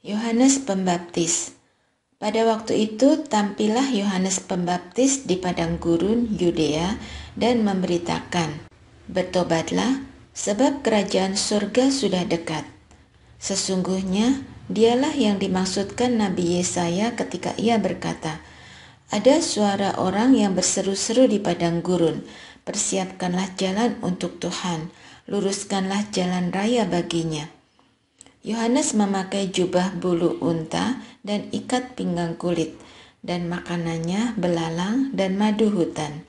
Yohanes Pembaptis. Pada waktu itu tampillah Yohanes Pembaptis di padang gurun Yudea dan memberitakan, "Bertobatlah, sebab kerajaan surga sudah dekat." Sesungguhnya dialah yang dimaksudkan Nabi Yesaya ketika ia berkata, "Ada suara orang yang berseru-seru di padang gurun, persiapkanlah jalan untuk Tuhan, luruskanlah jalan raya baginya." Yohanes memakai jubah bulu unta dan ikat pinggang kulit, dan makanannya belalang dan madu hutan.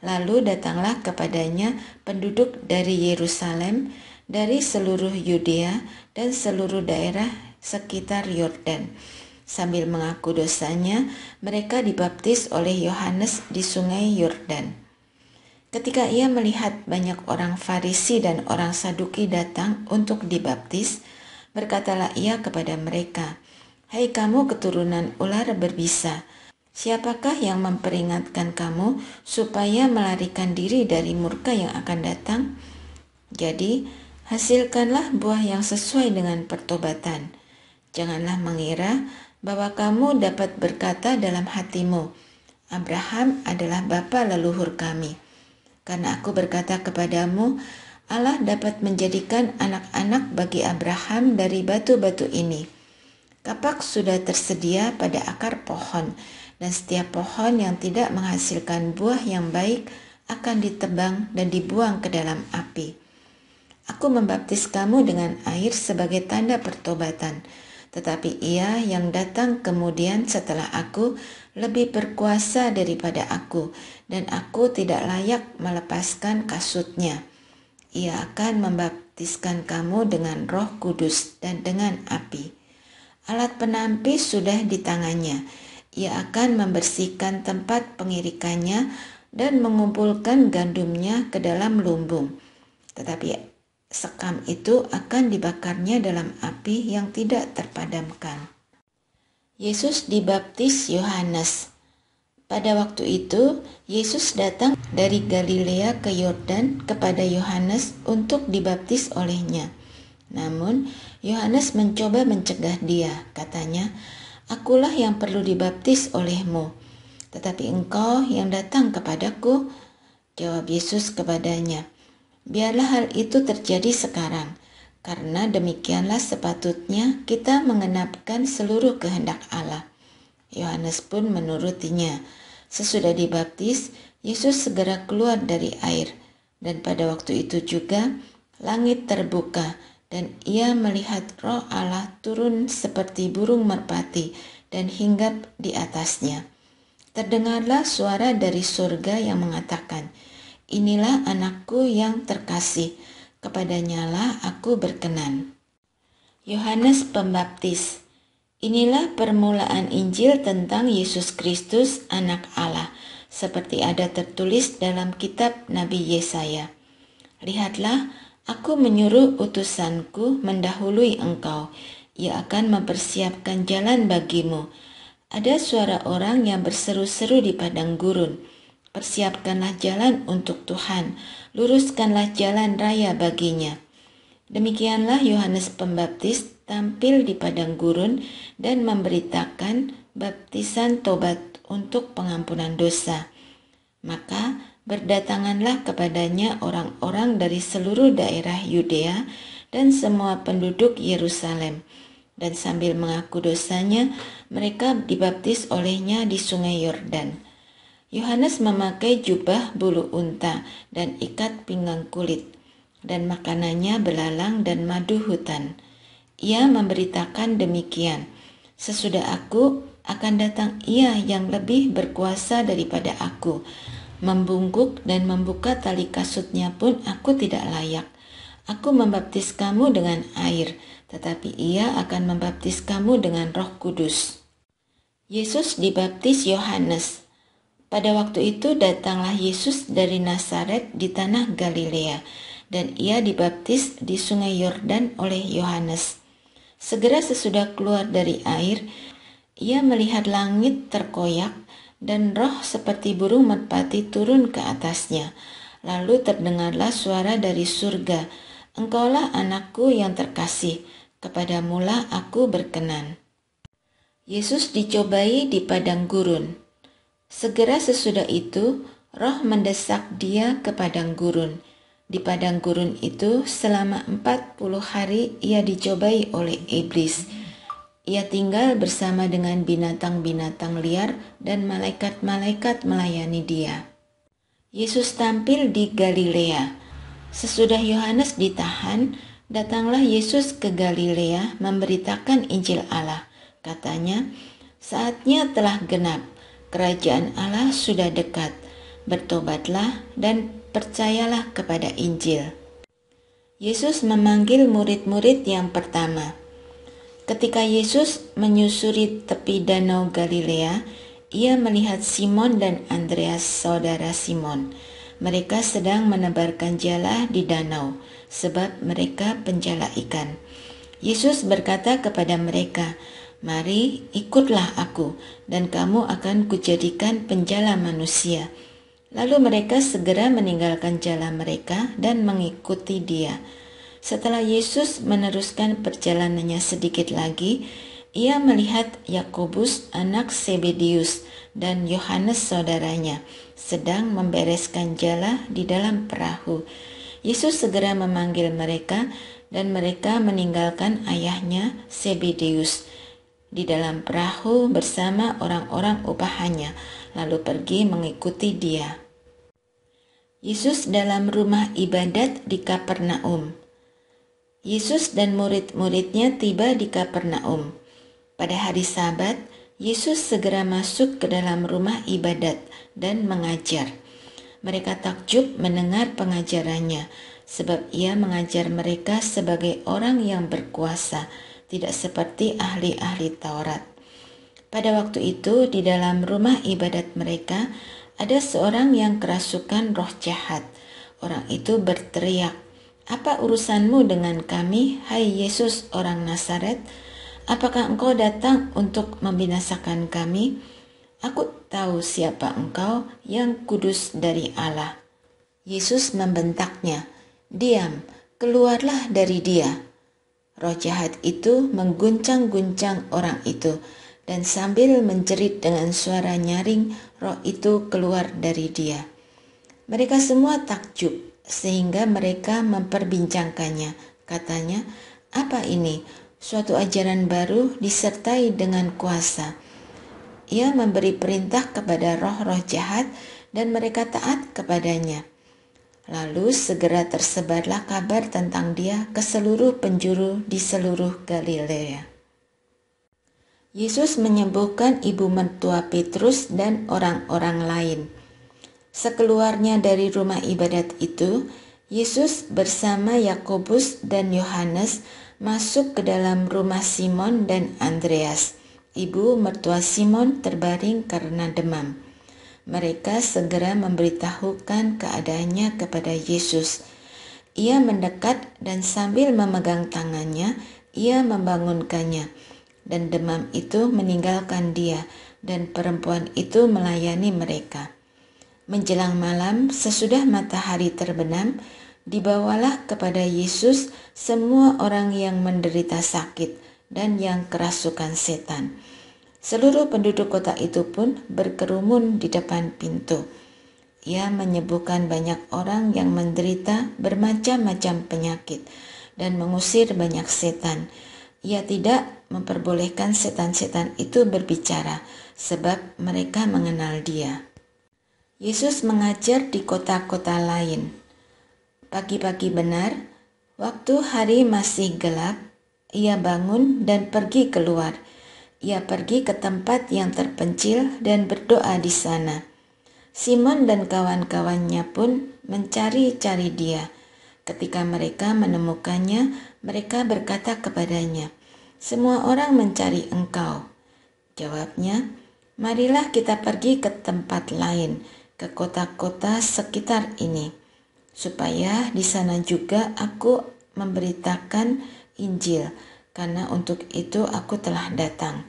Lalu datanglah kepadanya penduduk dari Yerusalem, dari seluruh Yudea dan seluruh daerah sekitar Yordan. Sambil mengaku dosanya, mereka dibaptis oleh Yohanes di sungai Yordan. Ketika ia melihat banyak orang Farisi dan orang Saduki datang untuk dibaptis, berkatalah ia kepada mereka, "Hai kamu keturunan ular berbisa, siapakah yang memperingatkan kamu supaya melarikan diri dari murka yang akan datang? Jadi, hasilkanlah buah yang sesuai dengan pertobatan. Janganlah mengira bahwa kamu dapat berkata dalam hatimu, 'Abraham adalah bapa leluhur kami.' Karena aku berkata kepadamu, Allah dapat menjadikan anak-anak bagi Abraham dari batu-batu ini. Kapak sudah tersedia pada akar pohon, dan setiap pohon yang tidak menghasilkan buah yang baik akan ditebang dan dibuang ke dalam api. Aku membaptis kamu dengan air sebagai tanda pertobatan, tetapi Ia yang datang kemudian setelah aku lebih berkuasa daripada aku, dan aku tidak layak melepaskan kasutnya. Ia akan membaptiskan kamu dengan Roh Kudus dan dengan api. Alat penampi sudah di tangannya. Ia akan membersihkan tempat pengirikannya dan mengumpulkan gandumnya ke dalam lumbung. Tetapi sekam itu akan dibakarnya dalam api yang tidak terpadamkan." Yesus dibaptis Yohanes. Pada waktu itu, Yesus datang dari Galilea ke Yordan kepada Yohanes untuk dibaptis olehnya. Namun, Yohanes mencoba mencegah dia. Katanya, "Akulah yang perlu dibaptis olehmu, tetapi engkau yang datang kepadaku." Jawab Yesus kepadanya, "Biarlah hal itu terjadi sekarang, karena demikianlah sepatutnya kita mengenapkan seluruh kehendak Allah." Yohanes pun menurutinya. Sesudah dibaptis, Yesus segera keluar dari air, dan pada waktu itu juga langit terbuka, dan ia melihat Roh Allah turun seperti burung merpati dan hinggap di atasnya. Terdengarlah suara dari surga yang mengatakan, "Inilah anakku yang terkasih, kepadanyalah aku berkenan." Yohanes Pembaptis. Inilah permulaan Injil tentang Yesus Kristus, Anak Allah, seperti ada tertulis dalam kitab Nabi Yesaya. "Lihatlah, aku menyuruh utusanku mendahului engkau. Ia akan mempersiapkan jalan bagimu." Ada suara orang yang berseru-seru di padang gurun, "Persiapkanlah jalan untuk Tuhan, luruskanlah jalan raya baginya." Demikianlah Yohanes Pembaptis tampil di padang gurun dan memberitakan baptisan tobat untuk pengampunan dosa. Maka berdatanganlah kepadanya orang-orang dari seluruh daerah Yudea dan semua penduduk Yerusalem. Dan sambil mengaku dosanya, mereka dibaptis olehnya di sungai Yordan. Yohanes memakai jubah bulu unta dan ikat pinggang kulit, dan makanannya belalang dan madu hutan. Ia memberitakan demikian, "Sesudah aku akan datang Ia yang lebih berkuasa daripada aku. Membungkuk dan membuka tali kasutnya pun aku tidak layak. Aku membaptis kamu dengan air, tetapi Ia akan membaptis kamu dengan Roh Kudus." Yesus dibaptis Yohanes. Pada waktu itu datanglah Yesus dari Nazaret di tanah Galilea, dan ia dibaptis di sungai Yordan oleh Yohanes. Segera sesudah keluar dari air, ia melihat langit terkoyak dan roh seperti burung merpati turun ke atasnya. Lalu terdengarlah suara dari surga, "Engkaulah anakku yang terkasih, Kepadamulah aku berkenan. Yesus dicobai di padang gurun. Segera sesudah itu, Roh mendesak dia ke padang gurun. Di padang gurun itu selama 40 hari ia dicobai oleh iblis. Ia tinggal bersama dengan binatang-binatang liar dan malaikat-malaikat melayani dia. Yesus tampil di Galilea. Sesudah Yohanes ditahan, datanglah Yesus ke Galilea memberitakan Injil Allah. Katanya, saatnya telah genap, kerajaan Allah sudah dekat. Bertobatlah dan percayalah kepada Injil. Yesus memanggil murid-murid yang pertama. Ketika Yesus menyusuri tepi danau Galilea, ia melihat Simon dan Andreas, saudara Simon. Mereka sedang menebarkan jala di danau, sebab mereka penjala ikan. Yesus berkata kepada mereka, "Mari, ikutlah aku, dan kamu akan kujadikan penjala manusia." Lalu mereka segera meninggalkan jala mereka dan mengikuti dia. Setelah Yesus meneruskan perjalanannya sedikit lagi, ia melihat Yakobus anak Zebedeus dan Yohanes saudaranya sedang membereskan jala di dalam perahu. Yesus segera memanggil mereka dan mereka meninggalkan ayahnya Zebedeus di dalam perahu bersama orang-orang upahannya, lalu pergi mengikuti dia. Yesus dalam rumah ibadat di Kapernaum. Yesus dan murid-muridnya tiba di Kapernaum. Pada hari Sabat, Yesus segera masuk ke dalam rumah ibadat dan mengajar. Mereka takjub mendengar pengajarannya, sebab ia mengajar mereka sebagai orang yang berkuasa, tidak seperti ahli-ahli Taurat. Pada waktu itu, di dalam rumah ibadat mereka, ada seorang yang kerasukan roh jahat. Orang itu berteriak, "Apa urusanmu dengan kami, hai Yesus orang Nazaret? Apakah engkau datang untuk membinasakan kami? Aku tahu siapa engkau, yang kudus dari Allah." Yesus membentaknya, "Diam, keluarlah dari dia." Roh jahat itu mengguncang-guncang orang itu, dan sambil menjerit dengan suara nyaring, roh itu keluar dari dia. Mereka semua takjub, sehingga mereka memperbincangkannya. Katanya, "Apa ini? Suatu ajaran baru disertai dengan kuasa." Ia memberi perintah kepada roh-roh jahat dan mereka taat kepadanya. Lalu segera tersebarlah kabar tentang dia ke seluruh penjuru di seluruh Galilea. Yesus menyembuhkan ibu mertua Petrus dan orang-orang lain. Sekeluarnya dari rumah ibadat itu, Yesus bersama Yakobus dan Yohanes masuk ke dalam rumah Simon dan Andreas. Ibu mertua Simon terbaring karena demam. Mereka segera memberitahukan keadaannya kepada Yesus. Ia mendekat dan sambil memegang tangannya, ia membangunkannya. Dan demam itu meninggalkan dia, dan perempuan itu melayani mereka. Menjelang malam, sesudah matahari terbenam, dibawalah kepada Yesus semua orang yang menderita sakit dan yang kerasukan setan. Seluruh penduduk kota itu pun berkerumun di depan pintu. Ia menyembuhkan banyak orang yang menderita bermacam-macam penyakit dan mengusir banyak setan. Ia tidak memperbolehkan setan-setan itu berbicara, sebab mereka mengenal dia. Yesus mengajar di kota-kota lain. Pagi-pagi benar, waktu hari masih gelap, ia bangun dan pergi keluar. Ia pergi ke tempat yang terpencil dan berdoa di sana. Simon dan kawan-kawannya pun mencari-cari dia. Ketika mereka menemukannya, mereka berkata kepadanya, "Semua orang mencari engkau." Jawabnya, "Marilah kita pergi ke tempat lain, ke kota-kota sekitar ini, supaya di sana juga aku memberitakan Injil, karena untuk itu aku telah datang."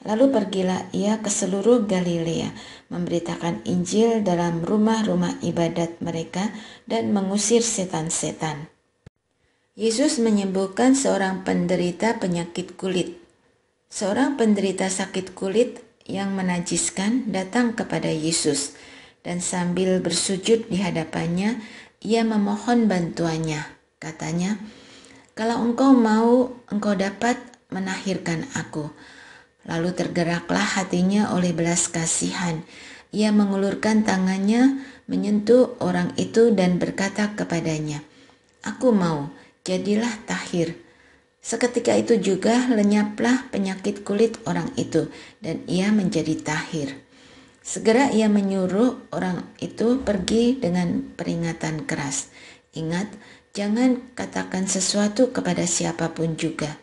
Lalu pergilah ia ke seluruh Galilea, memberitakan Injil dalam rumah-rumah ibadat mereka dan mengusir setan-setan. Yesus menyembuhkan seorang penderita penyakit kulit. Seorang penderita sakit kulit yang menajiskan datang kepada Yesus, dan sambil bersujud di hadapannya, ia memohon bantuannya. Katanya, "Kalau engkau mau, engkau dapat menahirkan aku." Lalu tergeraklah hatinya oleh belas kasihan. Ia mengulurkan tangannya, menyentuh orang itu dan berkata kepadanya, "Aku mau, jadilah tahir." Seketika itu juga lenyaplah penyakit kulit orang itu, dan ia menjadi tahir. Segera ia menyuruh orang itu pergi dengan peringatan keras. "Ingat, jangan katakan sesuatu kepada siapapun juga.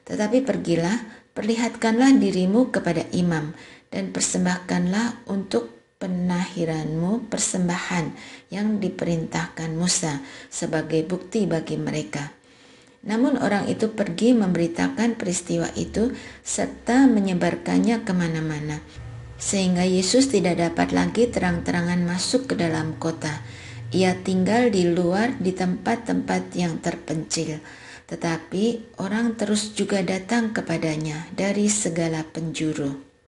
Tetapi pergilah, perlihatkanlah dirimu kepada imam, dan persembahkanlah untuk penahiranmu persembahan yang diperintahkan Musa sebagai bukti bagi mereka." Namun orang itu pergi memberitakan peristiwa itu serta menyebarkannya kemana-mana, sehingga Yesus tidak dapat lagi terang-terangan masuk ke dalam kota. Ia tinggal di luar di tempat-tempat yang terpencil. Tetapi orang terus juga datang kepadanya dari segala penjuru.